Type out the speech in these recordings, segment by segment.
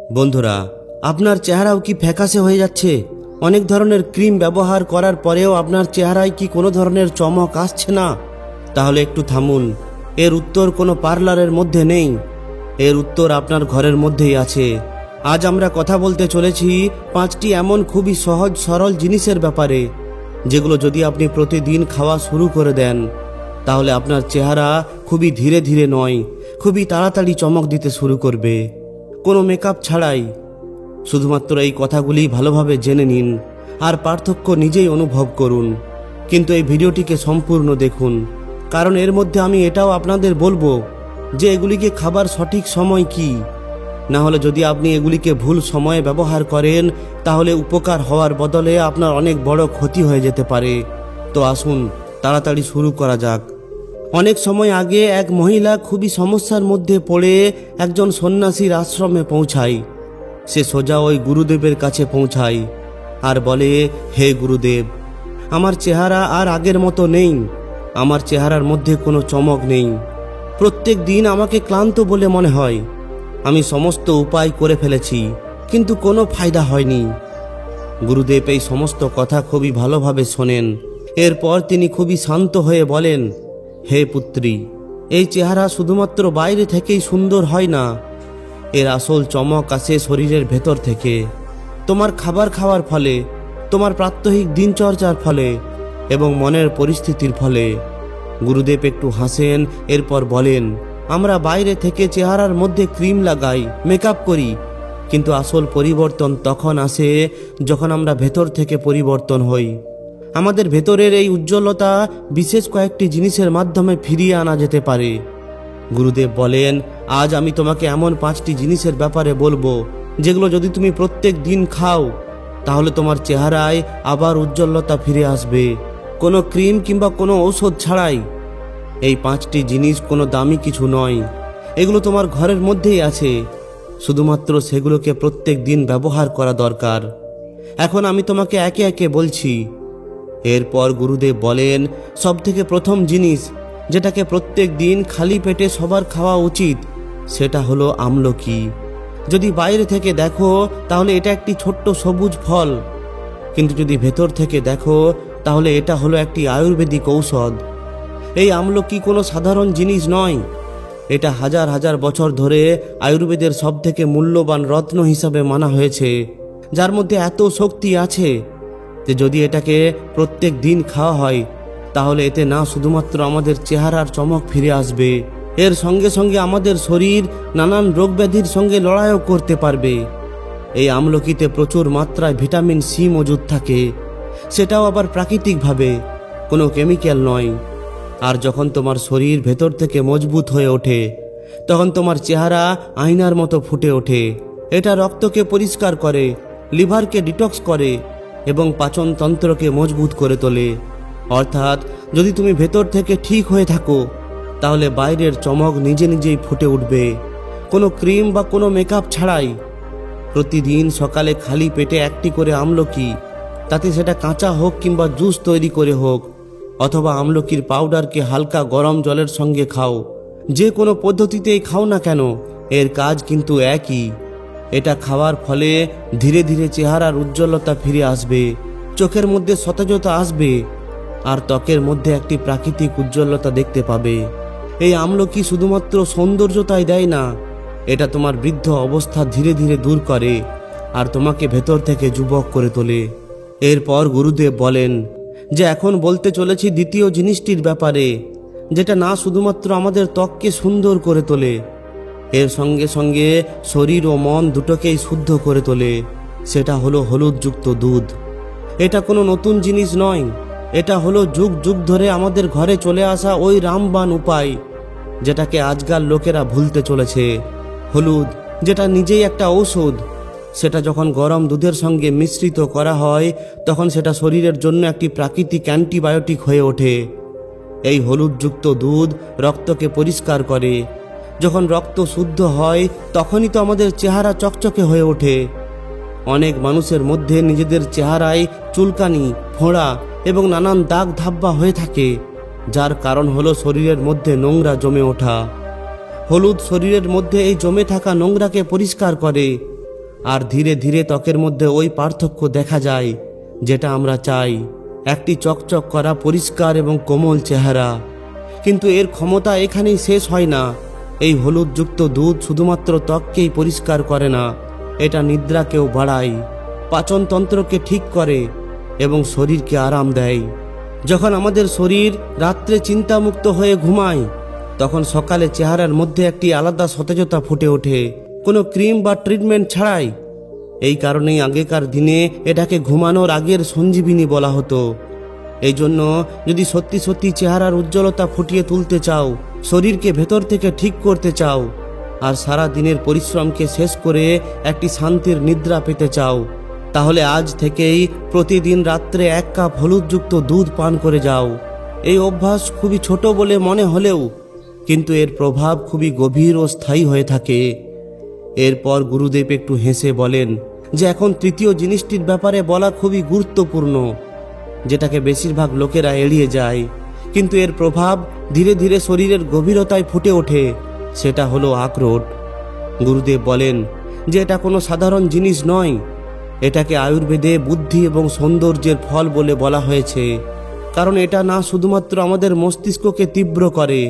বন্ধুরা, আপনার চেহারাও কি ফ্যাকাশে হয়ে যাচ্ছে? অনেক ধরনের ক্রিম ব্যবহার করার পরেও আপনার চেহারায় কি কোনো ধরনের চমক আসছে না? তাহলে একটু থামুন। এর উত্তর কোনো পার্লারের মধ্যে নেই, এর উত্তর আপনার ঘরের মধ্যেই আছে। আজ আমরা কথা বলতে চলেছি 5টি এমন খুবই সহজ সরল জিনিসের ব্যাপারে, যেগুলো যদি আপনি প্রতিদিন খাওয়া শুরু করে দেন, তাহলে আপনার চেহারা খুবই ধীরে ধীরে নয়, খুবই তাড়াতাড়ি চমক দিতে শুরু করবে, কোনো মেকআপ ছাড়াই। শুধুমাত্র এই কথাগুলি ভালোভাবে জেনে নিন আর পার্থক্য নিজেই অনুভব করুন। কিন্তু এই ভিডিওটিকে সম্পূর্ণ দেখুন, কারণ এর মধ্যে আমি এটাও আপনাদের বলবো যে এগুলিকে খাবার সঠিক সময় কি। না হলে যদি আপনি এগুলিকে ভুল সময়ে ব্যবহার করেন, তাহলে উপকার হওয়ার বদলে আপনার অনেক বড় ক্ষতি হয়ে যেতে পারে। তো আসুন তাড়াতাড়ি শুরু করা যাক। অনেক সময় আগে এক মহিলা খুবই সমস্যার মধ্যে পড়ে একজন সন্ন্যাসীর আশ্রমে পৌঁছায়। সে সোজা ওই গুরুদেবের কাছে পৌঁছায় আর বলে, হে গুরুদেব, আমার চেহারা আর আগের মতো নেই, আমার চেহারার মধ্যে কোনো চমক নেই, প্রত্যেক দিন আমাকে ক্লান্ত বলে মনে হয়, আমি সমস্ত উপায় করে ফেলেছি কিন্তু কোনো ফায়দা হয়নি। গুরুদেব এই সমস্ত কথা খুবই ভালোভাবে শোনেন। এরপর তিনি খুবই শান্ত হয়ে বলেন, হে পুত্রী, এই চেহারা শুধুমাত্র বাইরে থেকেই সুন্দর হয় না, এর আসল চমক আসে শরীরের ভেতর থেকে, তোমার খাবার খাওয়ার ফলে, তোমার প্রাত্যহিক দিনচর্যার ফলে এবং মনের পরিস্থিতির ফলে। গুরুদেব একটু হাসেন, এরপর বলেন, আমরা বাইরে থেকে চেহারার মধ্যে ক্রিম লাগাই, মেকআপ করি, কিন্তু আসল পরিবর্তন তখন আসে যখন আমরা ভেতর থেকে পরিবর্তন হই। আমাদের ভেতরের এই উজ্জ্বলতা বিশেষ কয়েকটি জিনিসের মাধ্যমে ফিরিয়ে আনা যেতে পারে। গুরুদেব বলেন, আজ আমি তোমাকে এমন 5টি জিনিসের ব্যাপারে বলবো, যেগুলো যদি তুমি প্রত্যেক দিন খাও, তাহলে তোমার চেহারায় আবার উজ্জ্বলতা ফিরে আসবে, কোনো ক্রিম কিংবা কোনো ঔষধ ছাড়াই। এই 5টি জিনিস কোনো দামি কিছু নয়, এগুলো তোমার ঘরের মধ্যেই আছে, শুধুমাত্র সেগুলোকে প্রত্যেক দিন ব্যবহার করা দরকার। এখন আমি তোমাকে একে একে বলছি। এরপর গুরুদেব বলেন, সবথেকে প্রথম জিনিস যেটাকে প্রত্যেক দিন খালি পেটে সবার খাওয়া উচিত, সেটা হলো আমলকি। যদি বাইরে থেকে দেখো তাহলে এটা একটি ছোট্ট সবুজ ফল, কিন্তু যদি ভেতর থেকে দেখো তাহলে এটা হলো একটি আয়ুর্বেদিক ঔষধ। এই আমলকি কোনো সাধারণ জিনিস নয়, এটা হাজার হাজার বছর ধরে আয়ুর্বেদের সবথেকে মূল্যবান রত্ন হিসাবে মানা হয়েছে, যার মধ্যে এত শক্তি আছে যে যদি এটাকে প্রত্যেক দিন খাওয়া হয়, তাহলে এতে না শুধুমাত্র আমাদের চেহারার চমক ফিরে আসবে, এর সঙ্গে সঙ্গে আমাদের শরীর নানান রোগ ব্যাধির সঙ্গে লড়াইও করতে পারবে। এই আমলকিতে প্রচুর মাত্রায় ভিটামিন সি মজুদ থাকে, সেটাও আবার প্রাকৃতিকভাবে, কোনো কেমিক্যাল নয়। আর যখন তোমার শরীর ভেতর থেকে মজবুত হয়ে ওঠে, তখন তোমার চেহারা আয়নার মতো ফুটে ওঠে। এটা রক্তকে পরিষ্কার করে, লিভারকে ডিটক্স করে এবং পাচনতন্ত্রকে মজবুত করে তোলে। অর্থাৎ যদি তুমি ভেতর থেকে ঠিক হয়ে থাকো, তাহলে বাইরের চমক নিজে নিজেই ফুটে উঠবে, কোনো ক্রিম বা কোনো মেকআপ ছাড়াই। প্রতিদিন সকালে খালি পেটে একটি করে আমলকি, তাতে সেটা কাঁচা হোক কিংবা জুস তৈরি করে হোক, অথবা আমলকির পাউডারকে হালকা গরম জলের সঙ্গে খাও, যে কোনো পদ্ধতিতেই খাও না কেন, এর কাজ কিন্তু একই। এটা খাওয়ার ফলে ধীরে ধীরে চেহারার উজ্জ্বলতা ফিরে আসবে, চোখের মধ্যে সতেজতা আসবে আর ত্বকের মধ্যে একটি প্রাকৃতিক উজ্জ্বলতা দেখতে পাবে। এই আমলকি শুধুমাত্র সৌন্দর্যতাই দেয় না, এটা তোমার বৃদ্ধ অবস্থা ধীরে ধীরে দূর করে আর তোমাকে ভেতর থেকে যুবক করে তোলে। এরপর গুরুদেব বলেন যে এখন বলতে চলেছি দ্বিতীয় জিনিসটির ব্যাপারে, যেটা না শুধুমাত্র আমাদের ত্বককে সুন্দর করে তোলে, এর সঙ্গে সঙ্গে শরীর ও মন দুটোকেই শুদ্ধ করে তোলে। সেটা হলো হলুদযুক্ত দুধ। এটা কোনো নতুন জিনিস নয়, এটা হলো যুগ যুগ ধরে আমাদের ঘরে চলে আসা ওই রামবাণ উপায়, যেটাকে আজকাল লোকেরা ভুলতে চলেছে। হলুদ, যেটা নিজেই একটা ঔষধ, সেটা যখন গরম দুধের সঙ্গে মিশ্রিত করা হয়, তখন সেটা শরীরের জন্য একটি প্রাকৃতিক অ্যান্টিবায়োটিক হয়ে ওঠে। এই হলুদযুক্ত দুধ রক্তকে পরিষ্কার করে। যখন রক্ত শুদ্ধ হয়, তখনই তো আমাদের চেহারা চকচকে হয়ে ওঠে। অনেক মানুষের মধ্যে নিজেদের চেহারায় চুলকানি, ফোঁড়া এবং নানান দাগ ধাব্বা হয়ে থাকে, যার কারণ হলো শরীরের মধ্যে নোংরা জমে ওঠা। হলুদ শরীরের মধ্যে এই জমে থাকা নোংরাকে পরিষ্কার করে আর ধীরে ধীরে ত্বকের মধ্যে ওই পার্থক্য দেখা যায় যেটা আমরা চাই, একটি চকচক করা পরিষ্কার এবং কোমল চেহারা। কিন্তু এর ক্ষমতা এখানেই শেষ হয় না। এই হলুদযুক্ত দুধ শুধুমাত্র ত্বককেই পরিষ্কার করে না, এটা নিদ্রাকেও বাড়ায়, পাচনতন্ত্রকে ঠিক করে এবং শরীরকে আরাম দেয়। যখন আমাদের শরীর রাত্রে চিন্তামুক্ত হয়ে ঘুমায়, তখন সকালে চেহারার মধ্যে একটি আলাদা সতেজতা ফুটে ওঠে, কোনো ক্রিম বা ট্রিটমেন্ট ছাড়াই। এই কারণেই আগেকার দিনে এটাকে ঘুমানোর আগের সঞ্জীবিনী বলা হতো। এই জন্য যদি সত্যি সত্যি চেহারার উজ্জ্বলতা ফুটিয়ে তুলতে চাও, শরীরকে ভেতর থেকে ঠিক করতে চাও, আর সারা দিনের পরিশ্রমকে শেষ করে একটি শান্তির নিদ্রা পেতে চাও, তাহলে আজ থেকেই প্রতিদিন রাত্রে 1 কাপ হলুদযুক্ত দুধ পান করে যাও। এই অভ্যাস খুবই ছোট বলে মনে হলেও কিন্তু এর প্রভাব খুবই গভীর ও স্থায়ী হয়ে থাকে। এরপর গুরুদেব একটু হেসে বলেন যে এখন তৃতীয় জিনিসটির ব্যাপারে বলা খুবই গুরুত্বপূর্ণ, যেটাকে বেশিরভাগ লোকেরা এড়িয়ে যায়, কিন্তু এর প্রভাব ধীরে ধীরে শরীরের গভীরতায় ফুটে ওঠে। সেটা হলো আখরোট। গুরুদেব বলেন যে এটা কোনো সাধারণ জিনিস নয়, এটাকে আয়ুর্বেদে বুদ্ধি এবং সৌন্দর্যের ফল বলে বলা হয়েছে। কারণ এটা না শুধুমাত্র আমাদের মস্তিষ্ককে তীব্র করে,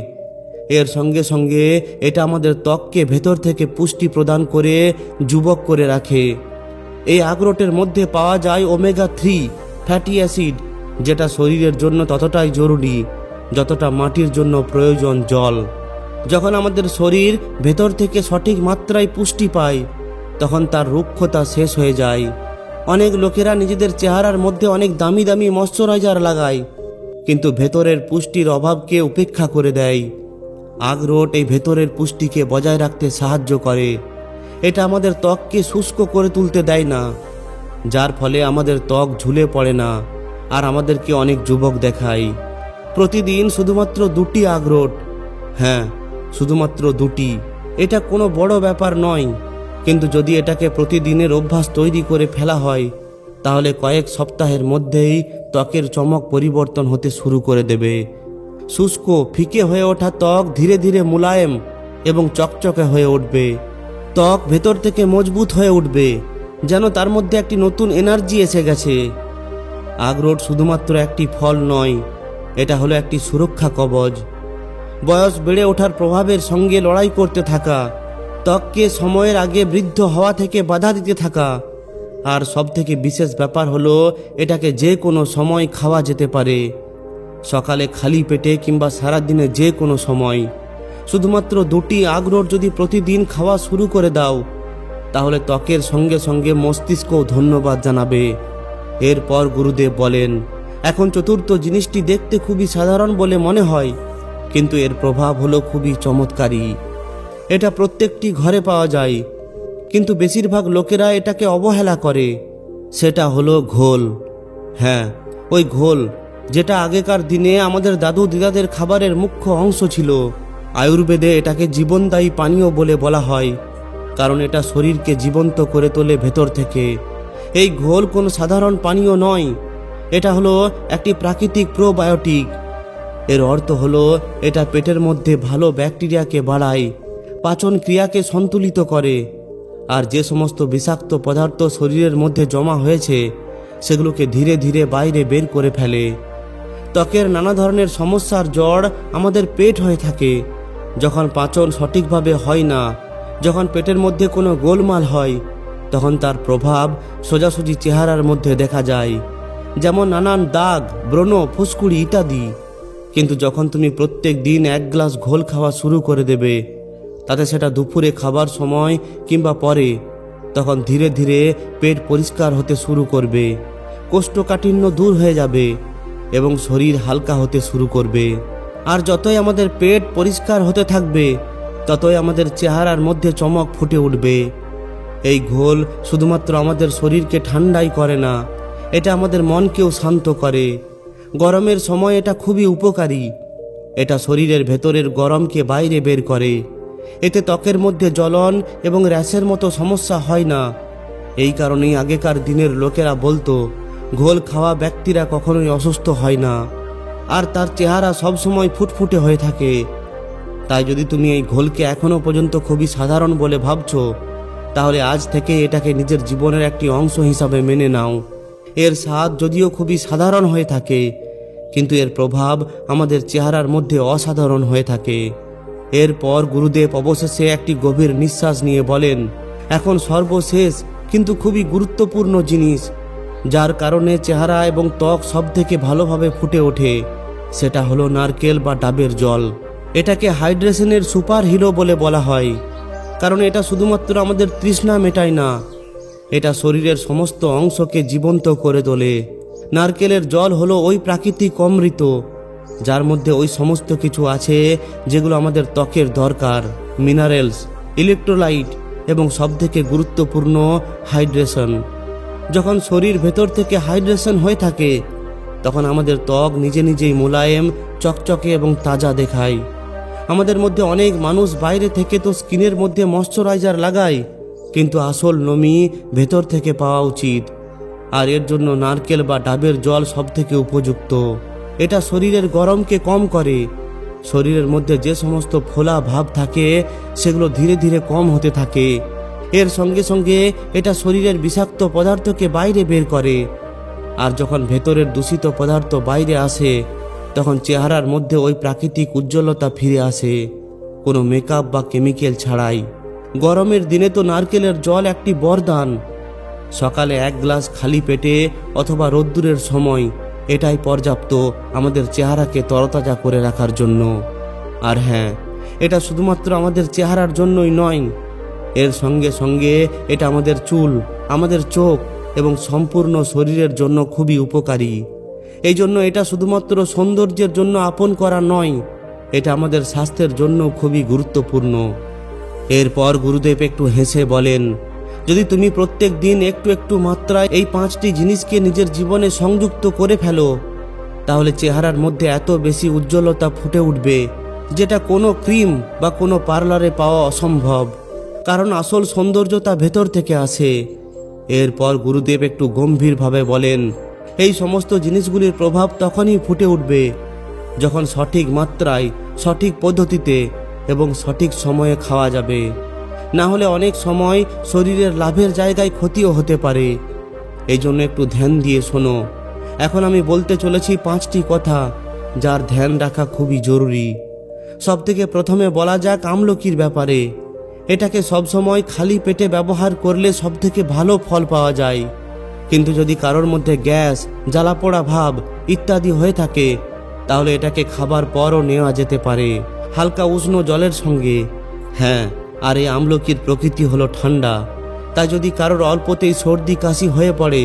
এর সঙ্গে সঙ্গে এটা আমাদের ত্বককে ভেতর থেকে পুষ্টি প্রদান করে যুবক করে রাখে। এই আখরোটের মধ্যে পাওয়া যায় ওমেগা 3 ফ্যাটি অ্যাসিড, যেটা শরীরের জন্য ততটাই জরুরি যতটা মাটির জন্য প্রয়োজন জল। যখন আমাদের শরীর ভেতর থেকে সঠিক মাত্রায় পুষ্টি পায়, তখন তার রুক্ষতা শেষ হয়ে যায়। অনেক লোকেরা নিজেদের চেহারার মধ্যে অনেক দামি দামি ময়শ্চারাইজার লাগায়, কিন্তু ভেতরের পুষ্টির অভাবকে উপেক্ষা করে দেয়। আখরোট এই ভেতরের পুষ্টিকে বজায় রাখতে সাহায্য করে। এটা আমাদের ত্বককে শুষ্ক করে তুলতে দেয় না, যার ফলে আমাদের ত্বক ঝুলে পড়ে না আর আমাদেরকে অনেক যুবক দেখায়। প্রতিদিন শুধুমাত্র 2টি আখরোট, হ্যাঁ শুধুমাত্র 2টি, এটা কোনো বড় ব্যাপার নয়, কিন্তু যদি এটাকে প্রতিদিনের অভ্যাস তৈরি করে ফেলা হয়, তাহলে কয়েক সপ্তাহের মধ্যেই ত্বকের চমক পরিবর্তন হতে শুরু করে দেবে। শুষ্ক ফিকে হয়ে ওঠা ত্বক ধীরে ধীরে মোলায়েম এবং চকচকে হয়ে উঠবে। ত্বক ভেতর থেকে মজবুত হয়ে উঠবে, যেন তার মধ্যে একটি নতুন এনার্জি এসে গেছে। আখরোট শুধুমাত্র একটি ফল নয়, এটা হলো একটি সুরক্ষা কবচ। বয়স বেড়ে ওঠার প্রভাবের সঙ্গে লড়াই করতে থাকা, ত্বককে সময়ের আগে বৃদ্ধ হওয়া থেকে বাধা দিতে থাকা, আর সবথেকে বিশেষ ব্যাপার হলো এটাকে যে কোনো সময় খাওয়া যেতে পারে, সকালে খালি পেটে কিংবা সারাদিনে যে কোনো সময়। শুধুমাত্র 2টি আখরোট যদি প্রতিদিন খাওয়া শুরু করে দাও, তাহলে ত্বকের সঙ্গে সঙ্গে মস্তিষ্কও ধন্যবাদ জানাবে। এরপর গুরুদেব বলেন, এখন চতুর্থ জিনিসটি দেখতে খুবই সাধারণ বলে মনে হয়, কিন্তু এর প্রভাব হলো খুবই চমৎকারী। এটা প্রত্যেকটি ঘরে পাওয়া যায়, কিন্তু বেশিরভাগ লোকেরা এটাকে অবহেলা করে। সেটা হলো ঘোল। হ্যাঁ, ওই ঘোল যেটা আগেকার দিনে আমাদের দাদু দিদাদের খাবারের মুখ্য অংশ ছিল। আয়ুর্বেদে এটাকে জীবনদায়ী পানীয় বলে বলা হয়, কারণ এটা শরীরকে জীবন্ত করে তোলে ভেতর থেকে। এই ঘোল কোনো সাধারণ পানীয় নয়, এটা হলো একটি প্রাকৃতিক প্রোবায়োটিক। এর অর্থ হলো এটা পেটের মধ্যে ভালো ব্যাকটেরিয়াকে বাড়ায়, পাচন ক্রিয়াকে সন্তুলিত করে, আর যে সমস্ত বিষাক্ত পদার্থ শরীরের মধ্যে জমা হয়েছে সেগুলোকে ধীরে ধীরে বাইরে বের করে ফেলে। ত্বকের নানা ধরনের সমস্যার জড় আমাদের পেট হয়ে থাকে। যখন পাচন সঠিকভাবে হয় না, যখন পেটের মধ্যে কোনো গোলমাল হয়, তখন তার প্রভাব সোজাসুজি চেহারার মধ্যে দেখা যায়, যেমন নানান দাগ, ব্রণ, ফুসকুড়ি ইত্যাদি। কিন্তু যখন তুমি প্রত্যেক দিন 1 গ্লাস ঘোল খাওয়া শুরু করে দেবে, তাতে সেটা দুপুরে খাবার সময় কিংবা পরে, তখন ধীরে ধীরে পেট পরিষ্কার হতে শুরু করবে, কোষ্ঠকাঠিন্য দূর হয়ে যাবে এবং শরীর হালকা হতে শুরু করবে। আর যতই আমাদের পেট পরিষ্কার হতে থাকবে, ততই আমাদের চেহারার মধ্যে চমক ফুটে উঠবে। এই ঘোল শুধুমাত্র আমাদের শরীরকে ঠান্ডাই করে না, এটা আমাদের মনকেও শান্ত করে। গরমের সময় এটা খুবই উপকারী। এটা শরীরের ভেতরের গরমকে বাইরে বের করে। এতে ত্বকের মধ্যে জ্বলন এবং র্যাশের মতো সমস্যা হয় না। এই কারণেই আগেকার দিনের লোকেরা বলতো, ঘোল খাওয়া ব্যক্তিরা কখনোই অসুস্থ হয় না, আর তার চেহারা সবসময় ফুটফুটে হয়ে থাকে। তাই যদি তুমি এই ঘোলকে এখনো পর্যন্ত খুবই সাধারণ বলে ভাবছো, তাহলে আজ থেকে এটাকে নিজের জীবনের একটি অংশ হিসাবে মেনে নাও। এর স্বাদ যদিও খুবই সাধারণ হয়ে থাকে, কিন্তু এর প্রভাব আমাদের চেহারার মধ্যে অসাধারণ হয়ে থাকে। এরপর গুরুদেব অবশেষে একটি গভীর নিঃশ্বাস নিয়ে বলেন, এখন সর্বশেষ কিন্তু খুবই গুরুত্বপূর্ণ জিনিস, যার কারণে চেহারা এবং ত্বক সব থেকে ভালোভাবে ফুটে ওঠে, সেটা হলো নারকেল বা ডাবের জল। এটাকে হাইড্রেশনের সুপার হিরো বলে বলা হয়, কারণ এটা শুধুমাত্র আমাদের তৃষ্ণা মেটায় না, এটা শরীরের সমস্ত অংশকে জীবন্ত করে তোলে। নারকেলের জল হলো ওই প্রাকৃতিক অমৃত, যার মধ্যে ওই সমস্ত কিছু আছে যেগুলো আমাদের ত্বকের দরকার: মিনারেলস, ইলেকট্রোলাইট এবং সবথেকে গুরুত্বপূর্ণ হাইড্রেশন। যখন শরীর ভেতর থেকে হাইড্রেশন হয়ে থাকে, তখন আমাদের ত্বক নিজে নিজেই মোলায়েম, চকচকে এবং তাজা দেখায়। আমাদের মধ্যে অনেক মানুষ বাইরে থেকে তো স্কিনের মধ্যে ময়শ্চারাইজার লাগায়, কিন্তু আসল নমি ভেতর থেকে পাওয়া উচিত। আর এর জন্য নারকেল বা ডাবের জল সবথেকে উপযুক্ত। এটা শরীরের গরমকে কম করে, শরীরের মধ্যে যে সমস্ত ফোলা ভাব থাকে সেগুলো ধীরে ধীরে কম হতে থাকে। এর সঙ্গে সঙ্গে এটা শরীরের বিষাক্ত পদার্থকে বাইরে বের করে। আর যখন ভেতরের দূষিত পদার্থ বাইরে আসে, তখন চেহারার মধ্যে ওই প্রাকৃতিক উজ্জ্বলতা ফিরে আসে, কোনো মেকআপ বা কেমিক্যাল ছাড়াই। গরমের দিনে তো নারকেলের জল একটি বরদান। সকালে 1 গ্লাস খালি পেটে অথবা রোদ্দুরের সময় এটাই পর্যাপ্ত আমাদের চেহারাকে তরতাজা করে রাখার জন্য। আর হ্যাঁ, এটা শুধুমাত্র আমাদের চেহারার জন্যই নয়, এর সঙ্গে সঙ্গে এটা আমাদের চুল, আমাদের চোখ এবং সম্পূর্ণ শরীরের জন্য খুবই উপকারী। এই জন্য এটা শুধুমাত্র সৌন্দর্যের জন্য আপন করা নয়, এটা আমাদের স্বাস্থ্যের জন্য খুবই গুরুত্বপূর্ণ। এরপর গুরুদেব একটু হেসে বলেন, যদি তুমি প্রত্যেক দিন একটু একটু মাত্রায় এই 5টি জিনিসকে নিজের জীবনে সংযুক্ত করে ফেলো, তাহলে চেহারার মধ্যে এত বেশি উজ্জ্বলতা ফুটে উঠবে, যেটা কোনো ক্রিম বা কোনো পার্লারে পাওয়া অসম্ভব। কারণ আসল সৌন্দর্যতা ভেতর থেকে আসে। এরপর গুরুদেব একটু গম্ভীরভাবে বলেন, এই সমস্ত জিনিসগুলির প্রভাব তখনই ফুটে উঠবে যখন সঠিক মাত্রায়, সঠিক পদ্ধতিতে এবং সঠিক সময়ে খাওয়া যাবে। না হলে অনেক সময় শরীরের লাভের জায়গায় ক্ষতিও হতে পারে। এই জন্য একটু ধ্যান দিয়ে শোনো। এখন আমি বলতে চলেছি 5টি কথা, যার ধ্যান রাখা খুবই জরুরি। সবথেকে প্রথমে বলা যাক আমলকির ব্যাপারে। এটাকে সবসময় খালি পেটে ব্যবহার করলে সবথেকে ভালো ফল পাওয়া যায়। কিন্তু যদি কারোর মধ্যে গ্যাস, জ্বালাপোড়া ভাব ইত্যাদি হয়ে থাকে, তাহলে এটাকে খাবার পরও নেওয়া যেতে পারে, হালকা উষ্ণ জলের সঙ্গে। হ্যাঁ, আর এই আমলকির প্রকৃতি হলো ঠান্ডা, তাই যদি কারোর অল্পতেই সর্দি কাশি হয়ে পড়ে,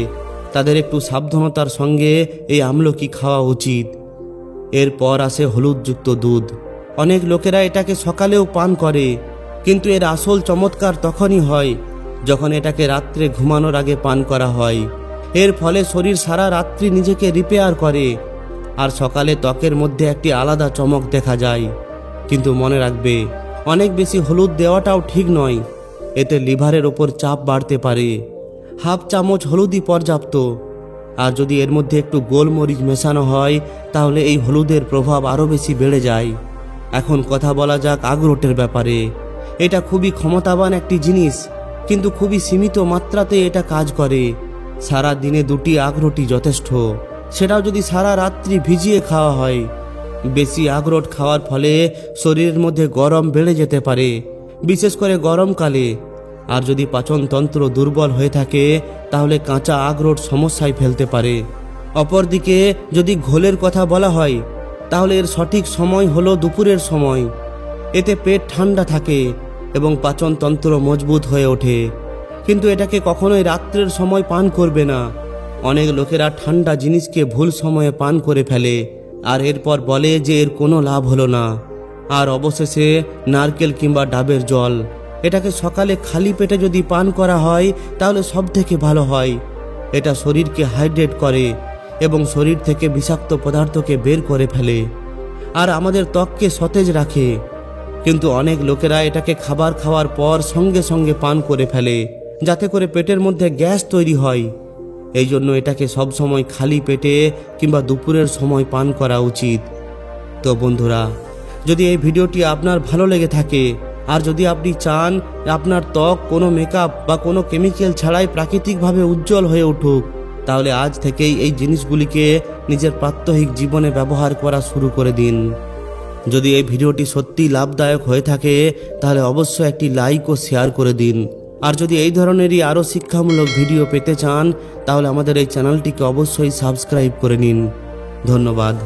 তাদের একটু সাবধানতার সঙ্গে এই আমলকি খাওয়া উচিত। এরপর আসে হলুদযুক্ত দুধ। অনেক লোকেরা এটাকে সকালেও পান করে, কিন্তু এর আসল চমৎকার তখনই হয় যখন এটাকে রাত্রে ঘুমানোর আগে পান করা হয়। এর ফলে শরীর সারা রাত্রি নিজেকে রিপেয়ার করে, আর সকালে ত্বকের মধ্যে একটি আলাদা চমক দেখা যায়। কিন্তু মনে রাখবে, অনেক বেশি হলুদ দেওয়াটাও ঠিক নয়, এতে লিভারের ওপর চাপ বাড়তে পারে। হাফ চামচ হলুদই পর্যাপ্ত। আর যদি এর মধ্যে একটু গোলমরিচ মেশানো হয়, তাহলে এই হলুদের প্রভাব আরও বেশি বেড়ে যায়। এখন কথা বলা যাক আখরোটের ব্যাপারে। এটা খুবই ক্ষমতাবান একটি জিনিস, কিন্তু খুবই সীমিত মাত্রাতে এটা কাজ করে। সারা দিনে 2টি আখরোটই যথেষ্ট, সেটাও যদি সারা রাত্রি ভিজিয়ে খাওয়া হয়। বেশি আখরোট খাওয়ার ফলে শরীরের মধ্যে গরম বেড়ে যেতে পারে, বিশেষ করে গরমকালে। আর যদি পাচনতন্ত্র দুর্বল হয়ে থাকে, তাহলে কাঁচা আখরোট সমস্যায় ফেলতে পারে। অপরদিকে যদি ঘোলের কথা বলা হয়, তাহলে এর সঠিক সময় হলো দুপুরের সময়। এতে পেট ঠান্ডা থাকে এবং পাচনতন্ত্র মজবুত হয়ে ওঠে। কিন্তু এটাকে কখনোই রাত্রের সময় পান করবে না। অনেক লোকেরা ঠান্ডা জিনিসকে ভুল সময়ে পান করে ফেলে, আর এরপর বলে যে এর কোনো লাভ হলো না। আর অবশেষে নারকেল কিংবা ডাবের জল, এটাকে সকালে খালি পেটে যদি পান করা হয়, তাহলে সব থেকে ভালো হয়। এটা শরীরকে হাইড্রেট করে এবং শরীর থেকে বিষাক্ত পদার্থকে বের করে ফেলে, আর আমাদের ত্বককে সতেজ রাখে। কিন্তু অনেক লোকেরা এটাকে খাবার খাওয়ার পর সঙ্গে সঙ্গে পান করে ফেলে, যাতে করে পেটের মধ্যে গ্যাস তৈরি হয়। এই জন্য এটাকে সবসময় খালি পেটে কিংবা দুপুরের সময় পান করা উচিত। তো বন্ধুরা, যদি এই ভিডিওটি আপনার ভালো লেগে থাকে, আর যদি আপনি চান আপনার ত্বক কোনো মেকআপ বা কোনো কেমিক্যাল ছাড়াই প্রাকৃতিকভাবে উজ্জ্বল হয়ে উঠুক, তাহলে আজ থেকেই এই জিনিসগুলিকে নিজের প্রাত্যহিক জীবনে ব্যবহার করা শুরু করে দিন। যদি এই ভিডিওটি সত্যিই লাভদায়ক হয়ে থাকে তাহলে অবশ্যই একটি লাইক ও শেয়ার করে দিন। আর যদি এই ধরনেরই আরও শিক্ষামূলক ভিডিও পেতে চান তাহলে আমাদের এই চ্যানেলটিকে অবশ্যই সাবস্ক্রাইব করে নিন। ধন্যবাদ।